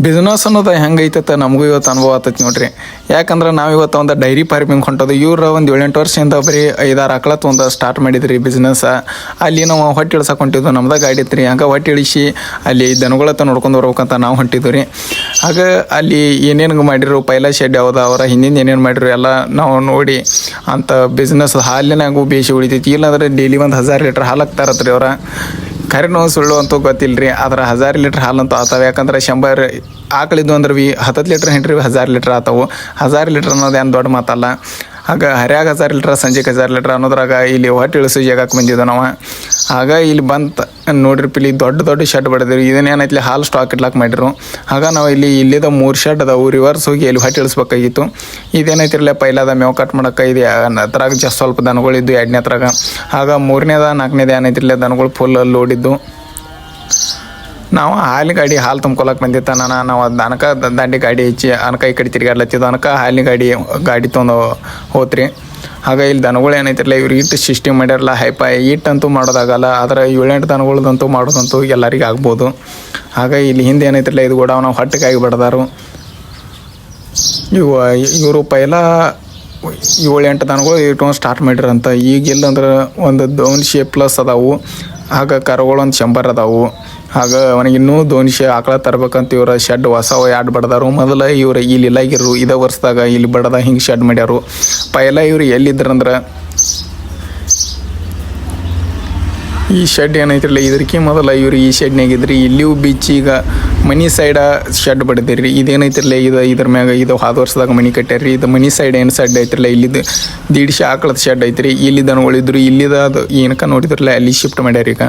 Business ಅನ್ನೋದು ಹೆಂಗೈತೆ ನಮಗೂ ಇವತ್ತು ಅನುಭವ ಆತೈತಿ ನೋಡ್ರಿ. ಯಾಕಂದ್ರೆ ನಾವು ಇವತ್ತು ಒಂದು ಡೈರಿ ಫಾರ್ಮಿಂಗ್ ಹೊಂಟೋದು. ಇವ್ರು ಒಂದು 7-8 ವರ್ಷದಿಂದ ಬರೀ 5-6 ಆಕಳ ತೊಗೊಂಡು ಸ್ಟಾರ್ಟ್ ಮಾಡಿದ್ರಿ ಬಿಸ್ನೆಸ್. ಅಲ್ಲಿ ನಾವು ಹೊಟ್ಟೆ ಇಳ್ಸಕ್ಕೆ ಹೊಂಟಿದ್ವು, ನಮ್ದಾಗ ಗಾಡಿ ಇತ್ತು ರೀ. ಹಂಗೆ ಹೊಟ್ಟೆ ಇಳಿಸಿ ಅಲ್ಲಿ ದನಗಳತ್ತ ನೋಡ್ಕೊಂಡು ಬರ್ಬೇಕಂತ ನಾವು ಹೊಂಟಿದ್ವಿ ರೀ. ಆಗ ಅಲ್ಲಿ ಏನೇನು ಮಾಡಿರು, ಪೈಲ ಶೆಡ್ ಯಾವ್ದು, ಅವರ ಹಿಂದಿಂದ ಏನೇನು ಮಾಡಿರು ಎಲ್ಲ ನಾವು ನೋಡಿ ಅಂತ ಬಿಸ್ನೆಸ್ ಹಾಲಿನಾಗೂ ಬೇಸಿ ಉಳಿತೈತಿ. ಇಲ್ಲಾಂದ್ರೆ ಡೈಲಿ ಒಂದು 1000 ಲೀಟ್ರ್ ಹಾಲು ಹಾಕ್ತಾರತ್ರಿ ಅವ್ರ. ಕರೆನೋ ಸುಳ್ಳು ಅಂತೂ ಗೊತ್ತಿಲ್ಲ ರೀ. ಆದ್ರೆ 1000 ಲೀಟ್ರ್ ಹಾಲಂತೂ ಆತಾವೆ. ಯಾಕಂದ್ರೆ 100 ಆಕಳಿದ್ದು ಅಂದ್ರೆ 10 ಲೀಟ್ರ್ ಹಿಂಡ್ರಿ 1000 ಲೀಟ್ರ್ ಆತಾವು. 1000 ಲೀಟ್ರ್ ಅನ್ನೋದು ಏನು ದೊಡ್ಡ ಮಾತಲ್ಲ. ಆಗ ಹರ್ಯಾಗ 1000 ಲೀಟ್ರ್, ಸಂಜೆಗೆ 1000 ಲೀಟ್ರ್ ಅನ್ನೋದ್ರಾಗ ಇಲ್ಲಿ ಹೊಟ್ಟೆ ಇಳಿಸೋ ಜಾಗಕ್ಕೆ ಬಂದಿದ್ದು ನಾವು. ಆಗ ಇಲ್ಲಿ ಬಂತು ನೋಡ್ರಿ, ಇಲ್ಲಿ ದೊಡ್ಡ ಶೆಡ್ ಬಡಿದ್ರಿ. ಇದನ್ನೇನೈತಿ ಹಾಲು ಸ್ಟಾಕ್ ಇಡ್ಲಾಕ್ ಮಾಡಿರು. ಆಗ ನಾವು ಇಲ್ಲಿದ 3 ಶೆಡ್ ಅದಾವು. ರಿವರ್ಸ್ ಹೋಗಿ ಇಲ್ಲಿ ಹೊಟ್ಟೆ ಇಳಿಸ್ಬೇಕಾಗಿತ್ತು. ಇದೇನೈತಿರಲ್ಲ ಪೈಲಾದ ಮೇವು ಕಟ್ ಮಾಡೋಕೆ ಇದು ಅದ್ರಾಗ ಜಸ್ಟ್ ಸ್ವಲ್ಪ ದನಗಳಿದ್ದು 2ನೇ ಹತ್ರಾಗ. ಆಗ 3ನೇದ 4ನೇದ ಏನೈತಿರಲ್ಲ ದನಗಳು ಫುಲ್ ಲೋಡಿದ್ದು. ನಾವು ಹಾಲಿನ ಗಾಡಿ ಹಾಲು ತುಂಬ್ಕೊಳಕ್ಕೆ ಬಂದಿತ್ತ ನಾವು ದನಕ ದಂಡಿ ಗಾಡಿ ಹೆಚ್ಚಿ ಅನ್ಕ ಈ ಕಡೆ ತಿರ್ಗಾಡ್ಲತ್ತಿದ್ದು. ಅನ್ಕ ಹಾಲಿನ ಗಾಡಿ ತೊಗೊಂಡು ಹೋತ್ರಿ. ಆಗ ಇಲ್ಲಿ ದನಗಳು ಏನೈತಿರಲ್ಲ ಇವ್ರು ಇಟ್ಟು ಸಿಸ್ಟಮ್ ಮಾಡ್ಯಾರಲ್ಲ ಹೈಪೈ ಇಟ್ಟಂತೂ ಮಾಡೋದಾಗಲ್ಲ. ಆದರೆ 7-8 ದನಗಳದಂತೂ ಮಾಡೋದಂತೂ ಎಲ್ಲರಿಗೂ ಆಗ್ಬೋದು. ಆಗ ಇಲ್ಲಿ ಹಿಂದೆ ಏನೈತಿರಲ್ಲ ಇದು ಕೂಡ ನಾವು ಹೊಟ್ಟೆಗಾಗಿ ಬಡ್ದಾರು. ಇವರು ಪೈಲ 7-8 ದನಗಳು ಇಟ್ಕೊಂಡು ಸ್ಟಾರ್ಟ್ ಮಾಡಿರಂತ. ಈಗಿಲ್ಲ ಅಂದ್ರೆ ಒಂದು 200+ ಅದಾವು. ಆಗ ಕರುಗಳು ಒಂದು 100 ಅದಾವು. ಆಗ ಅವನಿಗೆ ಇನ್ನೂ 200 ಆಕಳ ತರ್ಬೇಕಂತ ಇವ್ರ ಶೆಡ್ ಹೊಸ 2 ಬಡ್ದಾರು. ಮೊದಲು ಇವ್ರು ಇಲ್ಲಿ ಇಲ್ಲಾಗಿರು, ಇದೇ ವರ್ಷದಾಗ ಇಲ್ಲಿ ಬಡದ ಹಿಂಗೆ ಶೆಡ್ ಮಾಡ್ಯಾರು. ಪೈಲ ಇವ್ರು ಎಲ್ಲಿದ್ರಂದ್ರೆ ಈ ಶೆಡ್ ಏನೈತಿರಲ್ಲ ಇದಕ್ಕೆ ಮೊದಲ ಇವ್ರು ಈ ಶೆಡ್ನಾಗಿದ್ರಿ. ಇಲ್ಲಿಯೂ ಬೀಚ್ ಈಗ ಮನಿ ಸೈಡ ಶೆಡ್ ಬಡ್ದಿರಿ. ಇದೇನೈತಿರಲ್ಲ ಇದ್ರ ಮ್ಯಾಗ ಇದು 5 ವರ್ಷದಾಗ ಮನಿ ಕಟ್ಟ್ಯಾರಿ. ಇದು ಮನಿ ಸೈಡ್ ಏನು ಶೆಡ್ ಐತಿರಲ್ಲ ಇಲ್ಲಿದ್ದು 150 ಆಕಳದ ಶೆಡ್ ಐತ್ರಿ. ಇಲ್ಲಿ ದನಗಳಿದ್ರು ಇಲ್ಲಿದ ಅದು ಏನಕ್ಕ ನೋಡಿದ್ರಲ್ಲ ಅಲ್ಲಿ ಶಿಫ್ಟ್ ಮಾಡ್ಯಾರ ಈಗ.